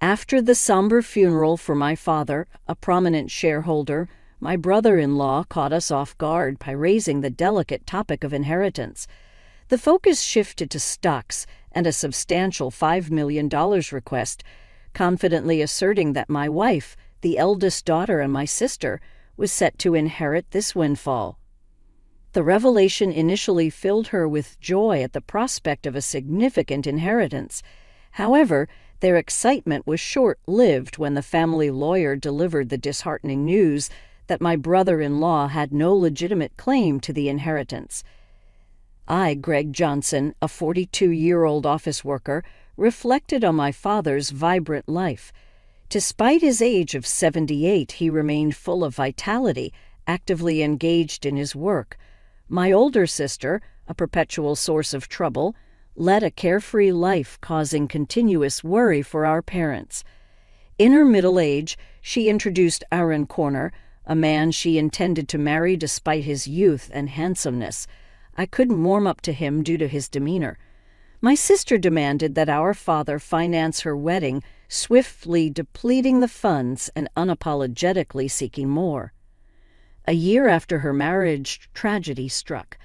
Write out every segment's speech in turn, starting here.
After the somber funeral for my father, a prominent shareholder, my brother-in-law caught us off guard by raising the delicate topic of inheritance. The focus shifted to stocks and a substantial $5 million request, confidently asserting that my wife, the eldest daughter, and my sister was set to inherit this windfall. The revelation initially filled her with joy at the prospect of a significant inheritance. However, their excitement was short-lived when the family lawyer delivered the disheartening news that my brother-in-law had no legitimate claim to the inheritance. I, Greg Johnson, a 42-year-old office worker, reflected on my father's vibrant life. Despite his age of 78, he remained full of vitality, actively engaged in his work. My older sister, a perpetual source of trouble, led a carefree life, causing continuous worry for our parents. In her middle age, she introduced Aaron Corner, a man she intended to marry despite his youth and handsomeness. I couldn't warm up to him due to his demeanor. My sister demanded that our father finance her wedding, swiftly depleting the funds and unapologetically seeking more. A year after her marriage, tragedy struck.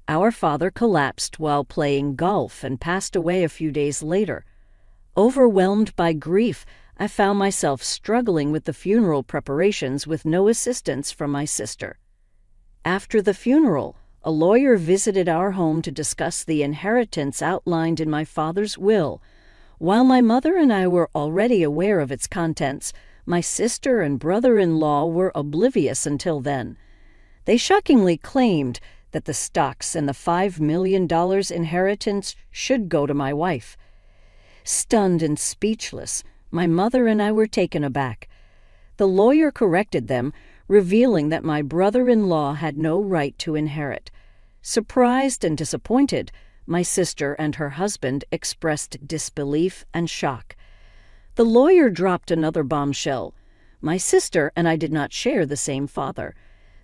Our father collapsed while playing golf and passed away a few days later. Overwhelmed by grief, I found myself struggling with the funeral preparations with no assistance from my sister. After the funeral, a lawyer visited our home to discuss the inheritance outlined in my father's will. While my mother and I were already aware of its contents, my sister and brother-in-law were oblivious until then. They shockingly claimed that the stocks and the $5 million inheritance should go to my wife. Stunned and speechless, my mother and I were taken aback. The lawyer corrected them, revealing that my brother-in-law had no right to inherit. Surprised and disappointed, my sister and her husband expressed disbelief and shock. The lawyer dropped another bombshell. My sister and I did not share the same father.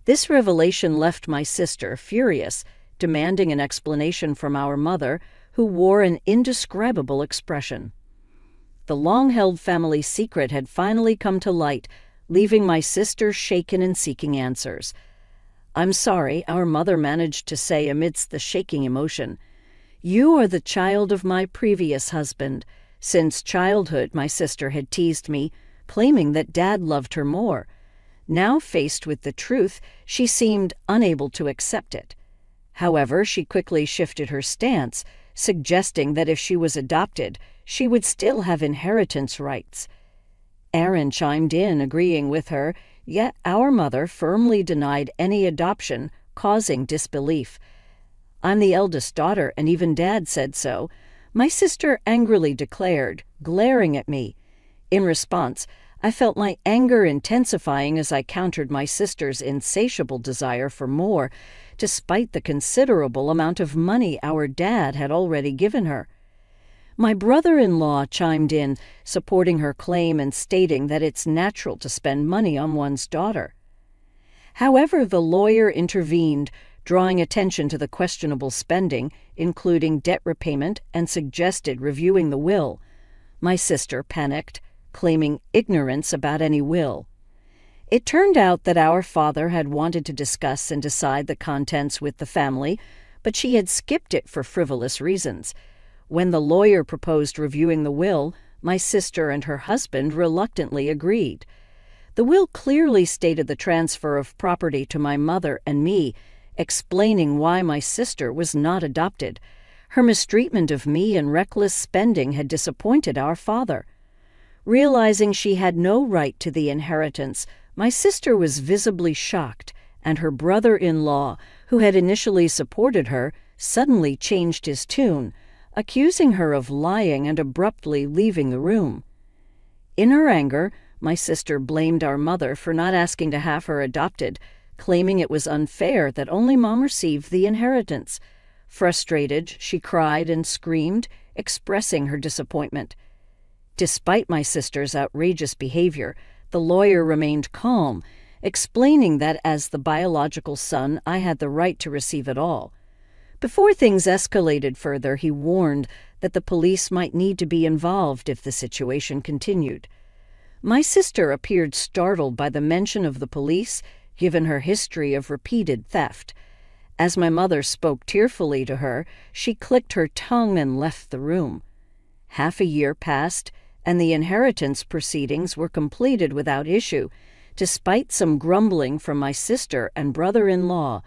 This revelation left my sister furious, demanding an explanation from our mother, who wore an indescribable expression. The long-held family secret had finally come to light, leaving my sister shaken and seeking answers. "I'm sorry," our mother managed to say amidst the shaking emotion. "You are the child of my previous husband. Since childhood, my sister had teased me, claiming that Dad loved her more. Now faced with the truth, she seemed unable to accept it. However, she quickly shifted her stance, suggesting that if she was adopted, she would still have inheritance rights. Aaron chimed in, agreeing with her, yet our mother firmly denied any adoption, causing disbelief. "I'm the eldest daughter, and even Dad said so," my sister angrily declared, glaring at me. In response, I felt my anger intensifying as I countered my sister's insatiable desire for more, despite the considerable amount of money our dad had already given her. My brother-in-law chimed in, supporting her claim and stating that it's natural to spend money on one's daughter. However, the lawyer intervened, drawing attention to the questionable spending, including debt repayment, and suggested reviewing the will. My sister panicked, claiming ignorance about any will. It turned out that our father had wanted to discuss and decide the contents with the family, but she had skipped it for frivolous reasons. When the lawyer proposed reviewing the will, my sister and her husband reluctantly agreed. The will clearly stated the transfer of property to my mother and me, explaining why my sister was not adopted. Her mistreatment of me and reckless spending had disappointed our father. Realizing she had no right to the inheritance, my sister was visibly shocked, and her brother-in-law, who had initially supported her, suddenly changed his tune, accusing her of lying and abruptly leaving the room. In her anger, my sister blamed our mother for not asking to have her adopted, claiming it was unfair that only Mom received the inheritance. Frustrated, she cried and screamed, expressing her disappointment. Despite my sister's outrageous behavior, the lawyer remained calm, explaining that as the biological son, I had the right to receive it all. Before things escalated further, he warned that the police might need to be involved if the situation continued. My sister appeared startled by the mention of the police, given her history of repeated theft. As my mother spoke tearfully to her, she clicked her tongue and left the room. Half a year passed, and the inheritance proceedings were completed without issue, despite some grumbling from my sister and brother-in-law.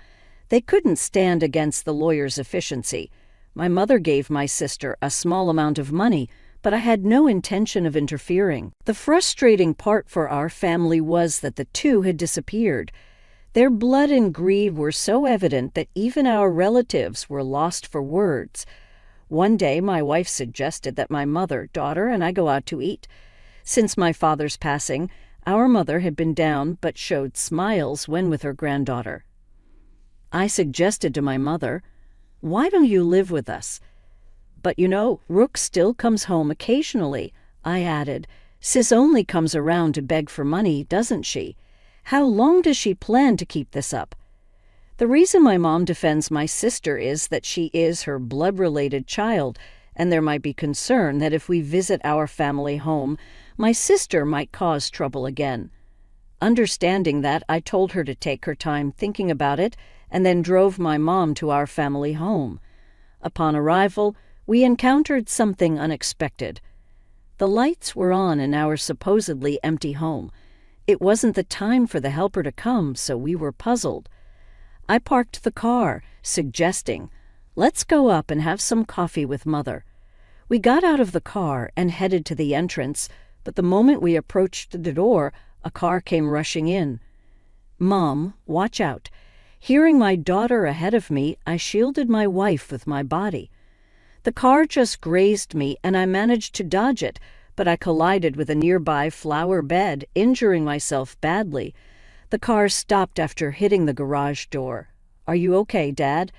They couldn't stand against the lawyer's efficiency. My mother gave my sister a small amount of money, but I had no intention of interfering. The frustrating part for our family was that the two had disappeared. Their blood and greed were so evident that even our relatives were lost for words. One day my wife suggested that my mother, daughter, and I go out to eat. Since my father's passing, our mother had been down but showed smiles when with her granddaughter. I suggested to my mother, "Why don't you live with us?" "But you know, Rook still comes home occasionally," I added. "Sis only comes around to beg for money, doesn't she? How long does she plan to keep this up?" The reason my mom defends my sister is that she is her blood-related child, and there might be concern that if we visit our family home, my sister might cause trouble again. Understanding that, I told her to take her time thinking about it and then drove my mom to our family home. Upon arrival, we encountered something unexpected. The lights were on in our supposedly empty home. It wasn't the time for the helper to come, so we were puzzled. I parked the car, suggesting, "Let's go up and have some coffee with Mother." We got out of the car and headed to the entrance, but the moment we approached the door, a car came rushing in. "Mom, watch out." Hearing my daughter ahead of me, I shielded my wife with my body. The car just grazed me, and I managed to dodge it, but I collided with a nearby flower bed, injuring myself badly. The car stopped after hitting the garage door. "Are you okay, Dad?"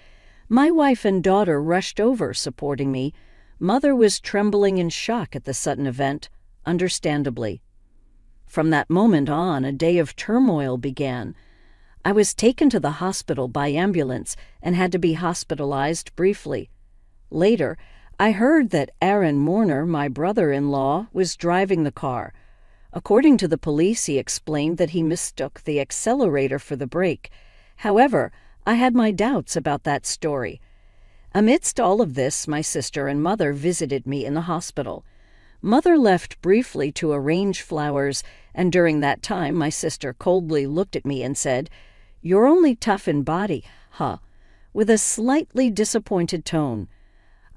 My wife and daughter rushed over, supporting me. Mother was trembling in shock at the sudden event, understandably. From that moment on, a day of turmoil began. I was taken to the hospital by ambulance and had to be hospitalized briefly. Later, I heard that Aaron Mourner, my brother-in-law, was driving the car. According to the police, he explained that he mistook the accelerator for the brake. However, I had my doubts about that story. Amidst all of this, my sister and mother visited me in the hospital. Mother left briefly to arrange flowers, and during that time my sister coldly looked at me and said, "You're only tough in body, huh?" with a slightly disappointed tone.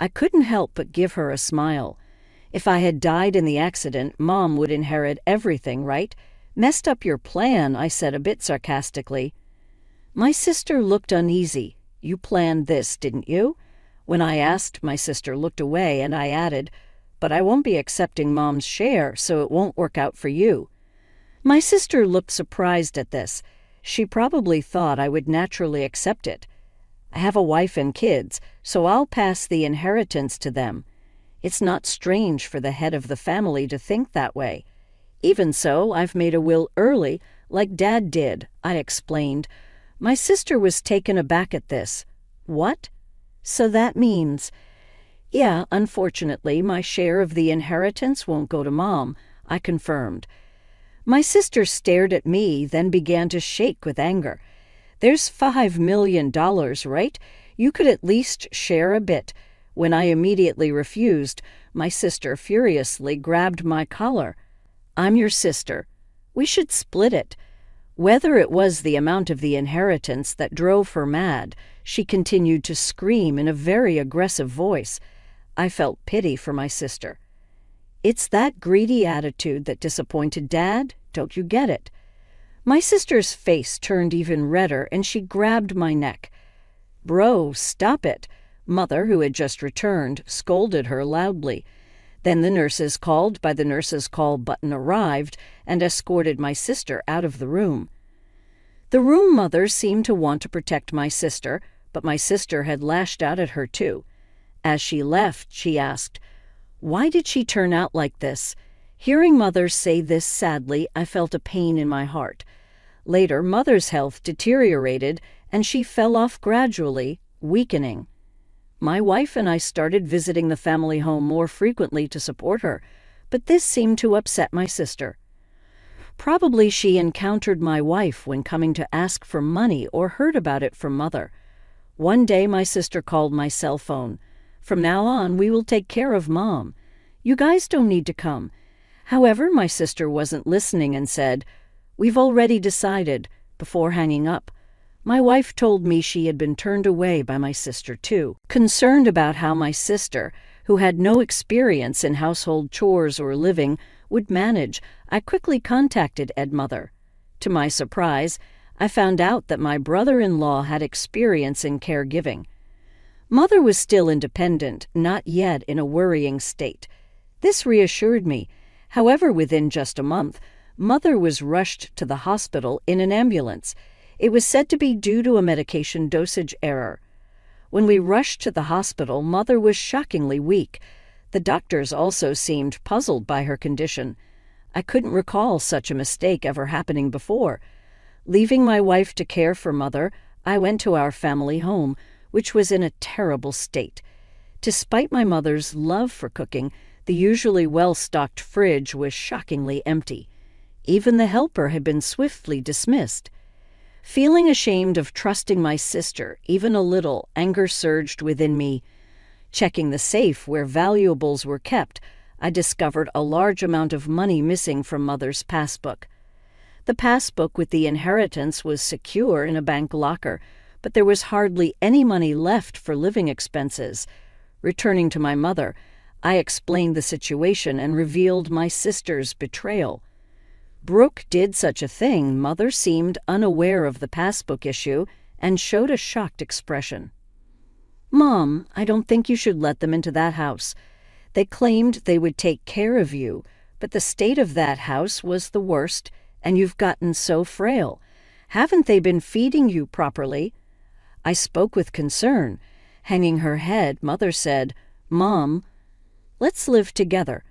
I couldn't help but give her a smile. If I had died in the accident, Mom would inherit everything, right? "Messed up your plan," I said a bit sarcastically. My sister looked uneasy. "You planned this, didn't you?" When I asked, my sister looked away, and I added, "But I won't be accepting Mom's share, so it won't work out for you." My sister looked surprised at this. She probably thought I would naturally accept it. I have a wife and kids, so I'll pass the inheritance to them. It's not strange for the head of the family to think that way. Even so, I've made a will early, like Dad did, I explained. My sister was taken aback at this. "What? So that means—" "Yeah, unfortunately, my share of the inheritance won't go to Mom," I confirmed. My sister stared at me, then began to shake with anger. "There's $5 million, right? You could at least share a bit." When I immediately refused, my sister furiously grabbed my collar. "I'm your sister. We should split it." Whether it was the amount of the inheritance that drove her mad, she continued to scream in a very aggressive voice. I felt pity for my sister. "It's that greedy attitude that disappointed Dad? Don't you get it?" My sister's face turned even redder, and she grabbed my neck. "Bro, stop it." Mother, who had just returned, scolded her loudly. Then the nurses called by the nurses call button arrived and escorted my sister out of the room. The room mother seemed to want to protect my sister, but my sister had lashed out at her too. As she left, she asked, "Why did she turn out like this?" Hearing Mother say this sadly, I felt a pain in my heart. Later, Mother's health deteriorated, and she fell off gradually, weakening. My wife and I started visiting the family home more frequently to support her, but this seemed to upset my sister. Probably she encountered my wife when coming to ask for money or heard about it from Mother. One day my sister called my cell phone. "From now on, we will take care of Mom. You guys don't need to come." However, my sister wasn't listening and said, "We've already decided," before hanging up. My wife told me she had been turned away by my sister too. Concerned about how my sister, who had no experience in household chores or living, would manage, I quickly contacted Mother. To my surprise, I found out that my brother-in-law had experience in caregiving. Mother was still independent, not yet in a worrying state. This reassured me. However, within just a month, Mother was rushed to the hospital in an ambulance. It was said to be due to a medication dosage error. When we rushed to the hospital, Mother was shockingly weak. The doctors also seemed puzzled by her condition. I couldn't recall such a mistake ever happening before. Leaving my wife to care for Mother, I went to our family home, which was in a terrible state. Despite my mother's love for cooking, the usually well-stocked fridge was shockingly empty. Even the helper had been swiftly dismissed. Feeling ashamed of trusting my sister, even a little, anger surged within me. Checking the safe where valuables were kept, I discovered a large amount of money missing from Mother's passbook. The passbook with the inheritance was secure in a bank locker, but there was hardly any money left for living expenses. Returning to my mother, I explained the situation and revealed my sister's betrayal. Brooke did such a thing. Mother seemed unaware of the passbook issue and showed a shocked expression. "Mom, I don't think you should let them into that house. They claimed they would take care of you, but the state of that house was the worst, and you've gotten so frail. Haven't they been feeding you properly?" I spoke with concern. Hanging her head, Mother said, "Mom, let's live together.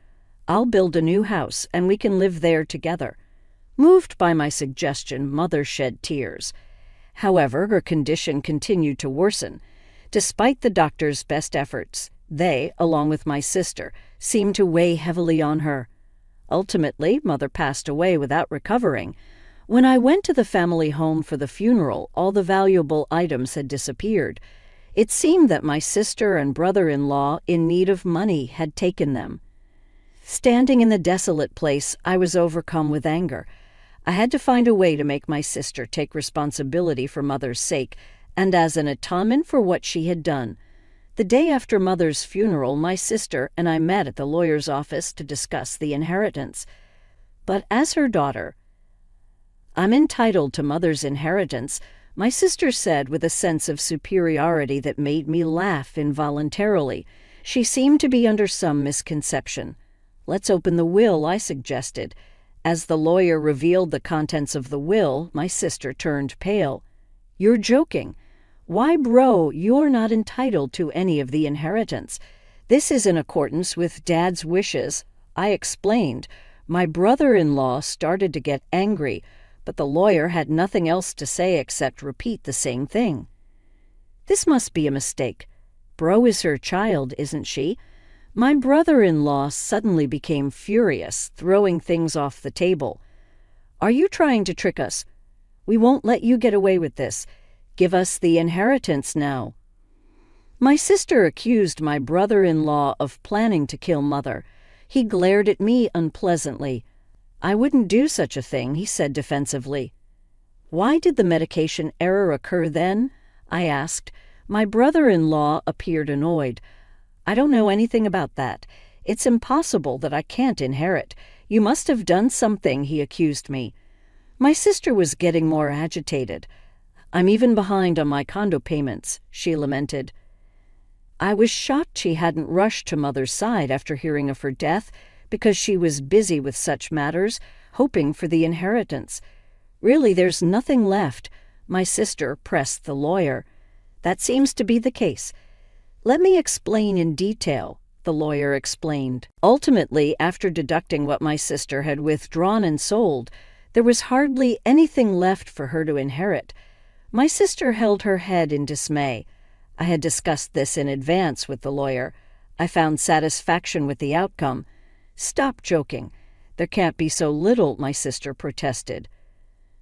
I'll build a new house, and we can live there together." Moved by my suggestion, Mother shed tears. However, her condition continued to worsen. Despite the doctor's best efforts, they, along with my sister, seemed to weigh heavily on her. Ultimately, Mother passed away without recovering. When I went to the family home for the funeral, all the valuable items had disappeared. It seemed that my sister and brother-in-law, in need of money, had taken them. Standing in the desolate place, I was overcome with anger. I had to find a way to make my sister take responsibility for Mother's sake, and as an atonement for what she had done. The day after Mother's funeral, my sister and I met at the lawyer's office to discuss the inheritance. But as her daughter, "I'm entitled to Mother's inheritance," my sister said with a sense of superiority that made me laugh involuntarily. She seemed to be under some misconception. "Let's open the will," I suggested. As the lawyer revealed the contents of the will, my sister turned pale. "You're joking. Why, bro, you're not entitled to any of the inheritance. This is in accordance with Dad's wishes." I explained. My brother-in-law started to get angry, but the lawyer had nothing else to say except repeat the same thing. "This must be a mistake. Bro is her child, isn't she?" My brother-in-law suddenly became furious, throwing things off the table. "Are you trying to trick us? We won't let you get away with this. Give us the inheritance now." My sister accused my brother-in-law of planning to kill Mother. He glared at me unpleasantly. "I wouldn't do such a thing," he said defensively. "Why did the medication error occur then?" I asked. My brother-in-law appeared annoyed. "I don't know anything about that. It's impossible that I can't inherit. You must have done something," he accused me. My sister was getting more agitated. "I'm even behind on my condo payments," she lamented. I was shocked she hadn't rushed to Mother's side after hearing of her death, because she was busy with such matters, hoping for the inheritance. "Really, there's nothing left," my sister pressed the lawyer. "That seems to be the case. Let me explain in detail," the lawyer explained. Ultimately, after deducting what my sister had withdrawn and sold, there was hardly anything left for her to inherit. My sister held her head in dismay. I had discussed this in advance with the lawyer. I found satisfaction with the outcome. "Stop joking. There can't be so little," my sister protested.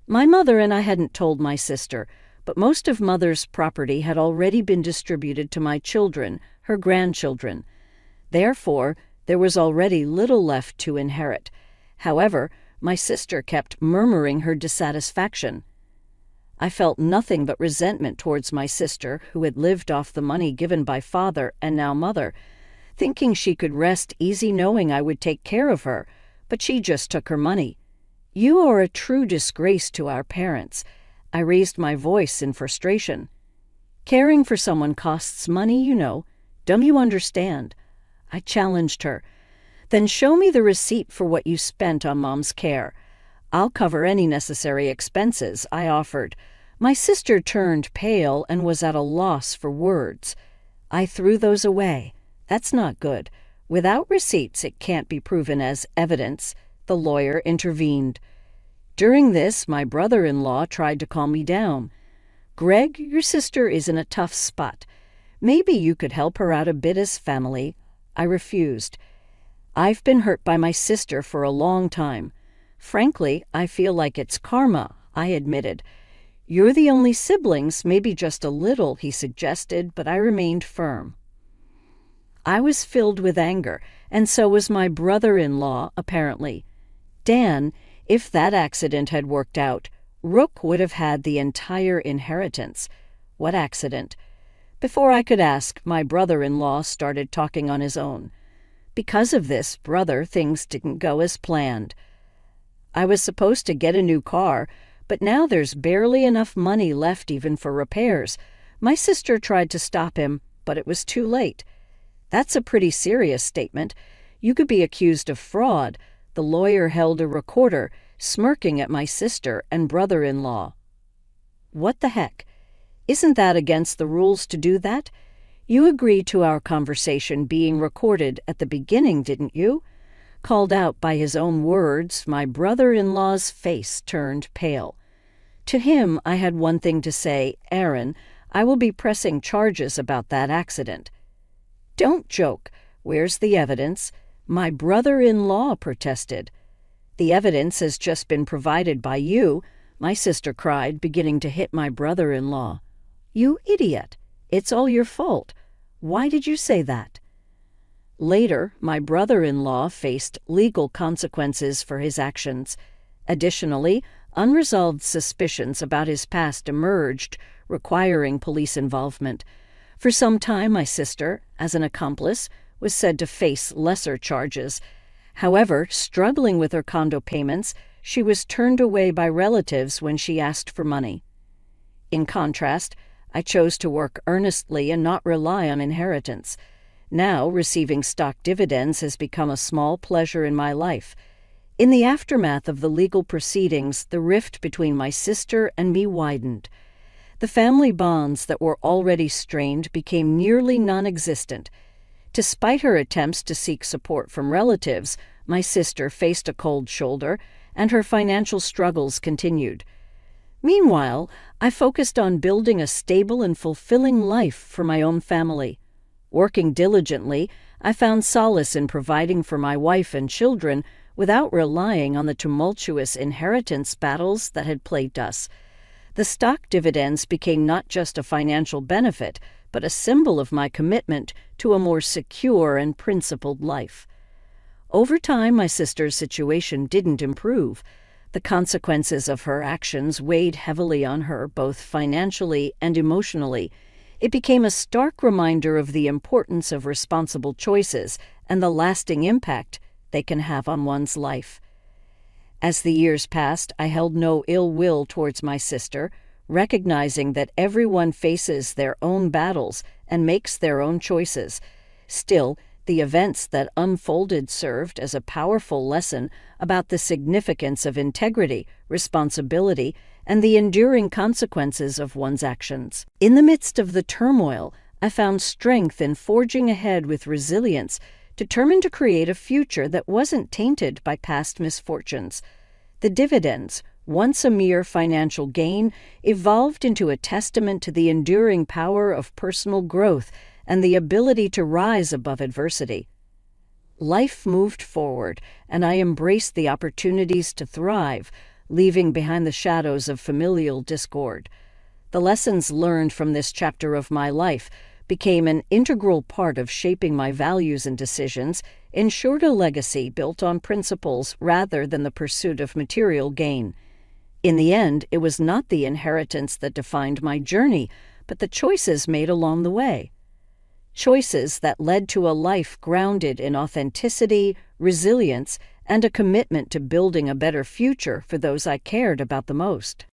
My mother and I hadn't told my sister, but most of Mother's property had already been distributed to my children, her grandchildren. Therefore, there was already little left to inherit. However, my sister kept murmuring her dissatisfaction. I felt nothing but resentment towards my sister, who had lived off the money given by Father and now Mother, thinking she could rest easy knowing I would take care of her, but she just took her money. "You are a true disgrace to our parents." I raised my voice in frustration. "Caring for someone costs money, you know. Don't you understand?" I challenged her. "Then show me the receipt for what you spent on Mom's care. I'll cover any necessary expenses," I offered. My sister turned pale and was at a loss for words. "I threw those away. That's not good. Without receipts, it can't be proven as evidence," the lawyer intervened. During this, my brother-in-law tried to calm me down. "Greg, your sister is in a tough spot. Maybe you could help her out a bit as family." I refused. "I've been hurt by my sister for a long time. Frankly, I feel like it's karma," I admitted. "You're the only siblings, maybe just a little," he suggested, but I remained firm. I was filled with anger, and so was my brother-in-law, apparently. Dan, if that accident had worked out, Rook would have had the entire inheritance. What accident? Before I could ask, my brother-in-law started talking on his own. "Because of this, brother, things didn't go as planned. I was supposed to get a new car, but now there's barely enough money left even for repairs. My sister tried to stop him, but it was too late." "That's a pretty serious statement. You could be accused of fraud." The lawyer held a recorder, smirking at my sister and brother-in-law. "What the heck? Isn't that against the rules to do that? You agreed to our conversation being recorded at the beginning, didn't you?" Called out by his own words, my brother-in-law's face turned pale. To him, I had one thing to say: "Aaron, I will be pressing charges about that accident." "Don't joke. Where's the evidence?" My brother-in-law protested. "The evidence has just been provided by you," my sister cried, beginning to hit my brother-in-law. "You idiot. It's all your fault. Why did you say that?" Later, my brother-in-law faced legal consequences for his actions. Additionally, unresolved suspicions about his past emerged, requiring police involvement. For some time, my sister, as an accomplice, was said to face lesser charges. However, struggling with her condo payments, she was turned away by relatives when she asked for money. In contrast, I chose to work earnestly and not rely on inheritance. Now, receiving stock dividends has become a small pleasure in my life. In the aftermath of the legal proceedings, the rift between my sister and me widened. The family bonds that were already strained became nearly non-existent. Despite her attempts to seek support from relatives, my sister faced a cold shoulder, and her financial struggles continued. Meanwhile, I focused on building a stable and fulfilling life for my own family. Working diligently, I found solace in providing for my wife and children without relying on the tumultuous inheritance battles that had plagued us. The stock dividends became not just a financial benefit, but a symbol of my commitment to a more secure and principled life. Over time, my sister's situation didn't improve. The consequences of her actions weighed heavily on her, both financially and emotionally. It became a stark reminder of the importance of responsible choices and the lasting impact they can have on one's life. As the years passed, I held no ill will towards my sister, recognizing that everyone faces their own battles and makes their own choices. Still, the events that unfolded served as a powerful lesson about the significance of integrity, responsibility, and the enduring consequences of one's actions. In the midst of the turmoil, I found strength in forging ahead with resilience, determined to create a future that wasn't tainted by past misfortunes. The dividends, once a mere financial gain, evolved into a testament to the enduring power of personal growth and the ability to rise above adversity. Life moved forward, and I embraced the opportunities to thrive, leaving behind the shadows of familial discord. The lessons learned from this chapter of my life became an integral part of shaping my values and decisions, ensured a legacy built on principles rather than the pursuit of material gain. In the end, it was not the inheritance that defined my journey, but the choices made along the way. Choices that led to a life grounded in authenticity, resilience, and a commitment to building a better future for those I cared about the most.